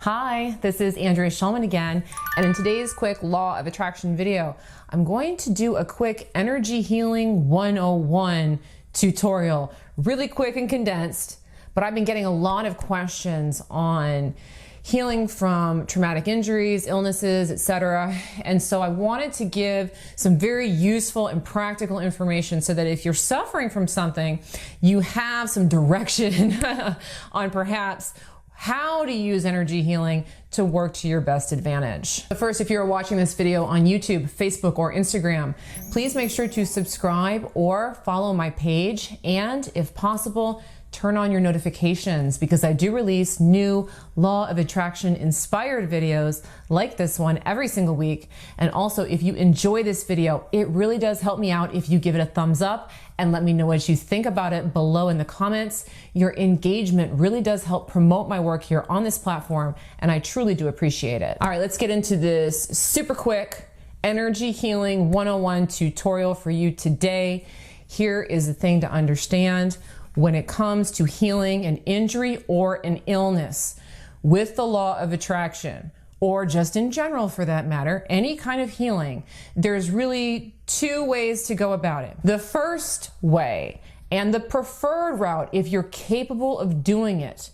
Hi, this is Andrea Schulman again, and in today's quick Law of Attraction video, I'm going to do a quick Energy Healing 101 tutorial. Really quick and condensed, but I've been getting a lot of questions on healing from traumatic injuries, illnesses, etc. And so I wanted to give some very useful and practical information so that if you're suffering from something, you have some direction on perhaps how to use energy healing to work to your best advantage. But first, if you're watching this video on YouTube, Facebook, or Instagram, please make sure to subscribe or follow my page, and if possible, turn on your notifications because I do release new Law of Attraction inspired videos like this one every single week. And also, if you enjoy this video, it really does help me out if you give it a thumbs up and let me know what you think about it below in the comments. Your engagement really does help promote my work here on this platform, and I truly do appreciate it. All right, let's get into this super quick Energy Healing 101 tutorial for you today. Here is the thing to understand when it comes to healing an injury or an illness with the law of attraction, or just in general for that matter, any kind of healing. There's really two ways to go about it. The first way, and the preferred route if you're capable of doing it,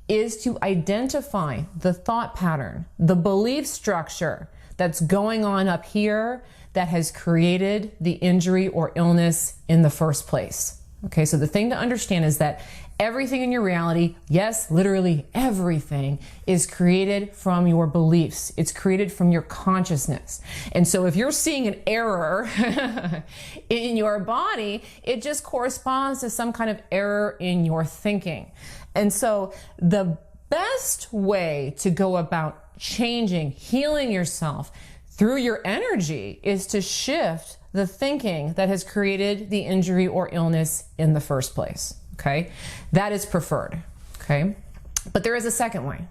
is to identify the thought pattern, the belief structure that's going on up here that has created the injury or illness in the first place. Okay, so the thing to understand is that everything in your reality, yes, literally everything, is created from your beliefs. It's created from your consciousness. And so if you're seeing an error in your body, it just corresponds to some kind of error in your thinking. And so the best way to go about changing, healing yourself through your energy is to shift the thinking that has created the injury or illness in the first place, okay? That is preferred, okay? But there is a second way.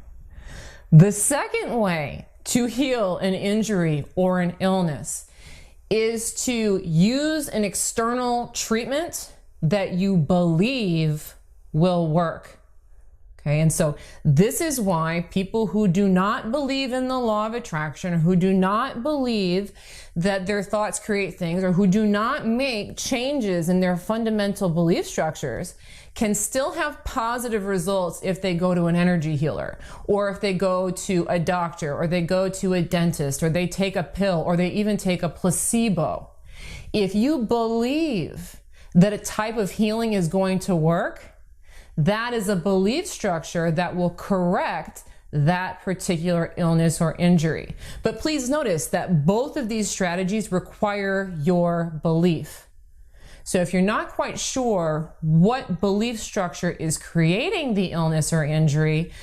The second way to heal an injury or an illness is to use an external treatment that you believe will work. Okay, and so this is why people who do not believe in the law of attraction, or who do not believe that their thoughts create things, or who do not make changes in their fundamental belief structures, can still have positive results if they go to an energy healer, or if they go to a doctor, or they go to a dentist, or they take a pill, or they even take a placebo. If you believe that a type of healing is going to work, that is a belief structure that will correct that particular illness or injury. But please notice that both of these strategies require your belief. So if you're not quite sure what belief structure is creating the illness or injury,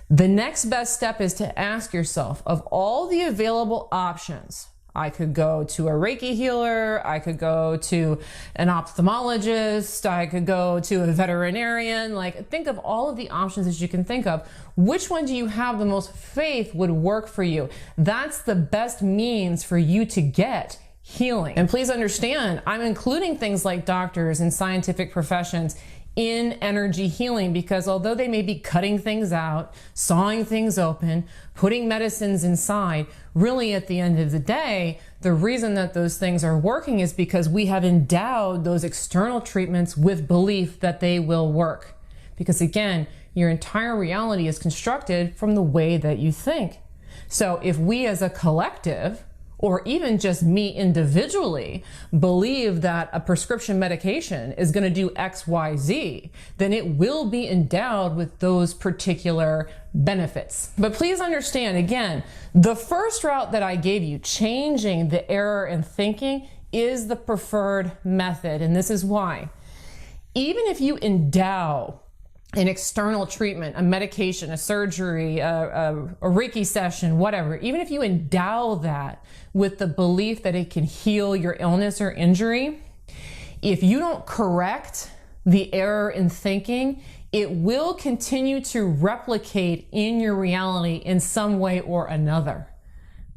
the next best step is to ask yourself, of all the available options, I could go to a Reiki healer, I could go to an ophthalmologist, I could go to a veterinarian. Like, think of all of the options that you can think of. Which one do you have the most faith would work for you? That's the best means for you to get healing. And please understand, I'm including things like doctors and scientific professions in energy healing, because although they may be cutting things out, sawing things open, putting medicines inside, really at the end of the day, the reason that those things are working is because we have endowed those external treatments with belief that they will work. Because again, your entire reality is constructed from the way that you think. So if we as a collective, or even just me individually, believe that a prescription medication is going to do X, Y, Z, then it will be endowed with those particular benefits. But please understand, again, the first route that I gave you, changing the error in thinking, is the preferred method. And this is why. Even if you endow an external treatment, a medication, a surgery, a Reiki session, whatever, even if you endow that with the belief that it can heal your illness or injury, if you don't correct the error in thinking, it will continue to replicate in your reality in some way or another.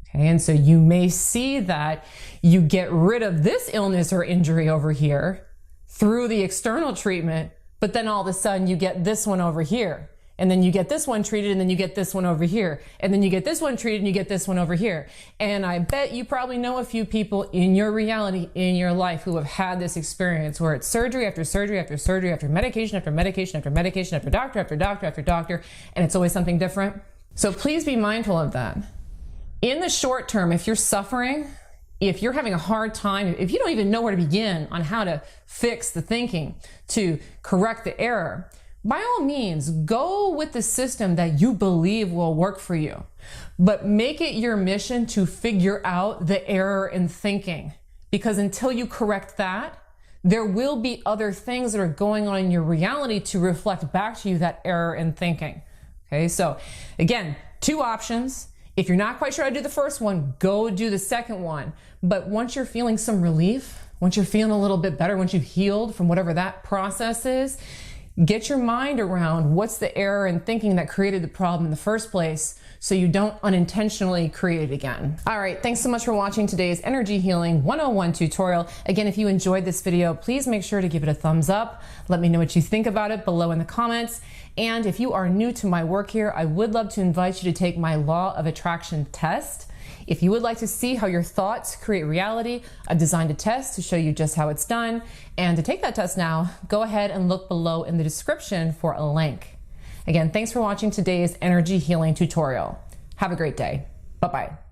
Okay, and so you may see that you get rid of this illness or injury over here through the external treatment, but then all of a sudden you get this one over here. and then you get this one treated, and then you get this one over here, and then you get this one treated, and you get this one over here. And I bet you probably know a few people in your reality, in your life, who have had this experience where it's surgery after surgery after surgery after medication after medication after medication after doctor after doctor after doctor, and it's always something different. So please be mindful of that. In the short term, if you're suffering, if you're having a hard time, if you don't even know where to begin on how to fix the thinking, to correct the error, by all means, go with the system that you believe will work for you. But make it your mission to figure out the error in thinking. Because until you correct that, there will be other things that are going on in your reality to reflect back to you that error in thinking. Okay, so again, 2 options. If you're not quite sure how to do the first one, go do the second one. But once you're feeling some relief, once you're feeling a little bit better, once you've healed from whatever that process is, get your mind around what's the error in thinking that created the problem in the first place, so you don't unintentionally create it again. All right, thanks so much for watching today's Energy Healing 101 tutorial. Again, if you enjoyed this video, please make sure to give it a thumbs up. Let me know what you think about it below in the comments. And if you are new to my work here, I would love to invite you to take my Law of Attraction test. If you would like to see how your thoughts create reality, I've designed a test to show you just how it's done. And to take that test now, go ahead and look below in the description for a link. Again, thanks for watching today's Energy Healing tutorial. Have a great day. Bye-bye.